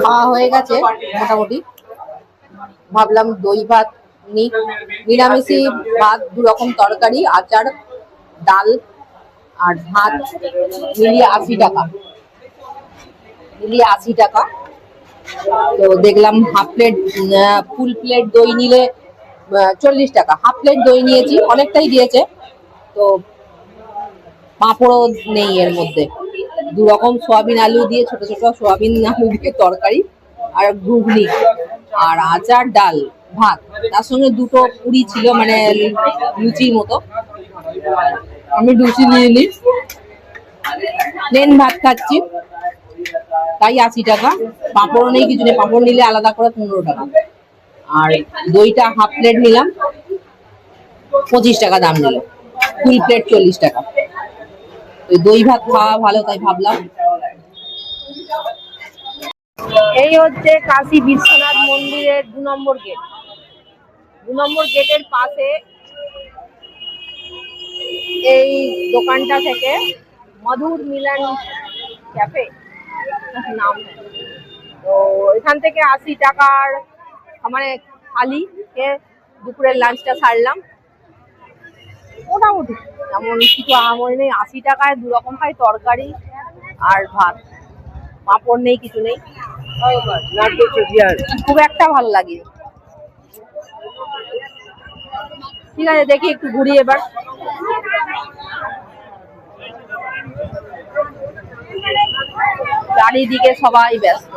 খাওয়া হয়ে গেছে মোটামুটি। ভাবলাম দই ভাত নিই, নিরামিষি ভাত, 2 রকম তরকারি, আচার, ডাল আর ভাত মিলিয়ে 80 টাকা। তো দেখলাম হাফ প্লেট, ফুল প্লেট দই নিলে 40 টাকা। হাফ প্লেট দই নিয়েছি, অনেকটাই দিয়েছে। তো পাঁপড়ও নেই এর মধ্যে। 2 রকম সোয়াবিন আলু দিয়ে, ছোট ছোট সোয়াবিন আলু দিয়ে তরকারি, আর ঘুগনি, আর আচার, ডাল, ভাত। তার সঙ্গে 2টো পুরি ছিল, মানে লুচির মতো। আমি লুচি নিয়ে নিই, প্লেন ভাত খাচ্ছি, তাই 80 টাকা। পাঁপড়ও নেই, কিছু নেই। পাঁপড় নিলে আলাদা করে 15 টাকা। আর দইটা হাফ প্লেট নিলাম, 25 টাকা দাম নিল। ফুল প্লেট 40 টাকা। ওই দই ভাত খাওয়া ভালো, তাই ভাবলাম। এই হচ্ছে কাশী বিশ্বনাথ মন্দিরের 2 নম্বর গেট। 2 নম্বর গেটের পাশে এই দোকানটা থেকে মধুর মিলন ক্যাফে নাম। তো এখান থেকে 80 টাকার মানে থালি খেয়ে দুপুরের লাঞ্চটা সারলাম। মোটামুটি এমন কিছু আহামরি নেই। 80 টাকায় 2 রকম খাই, তরকারি আর ভাত। পাঁপড় নেই, কিছু নেই, খুব একটা ভালো লাগে। ঠিক আছে, দেখি একটু ঘুরি এবার। চারিদিকে সবাই ব্যস্ত।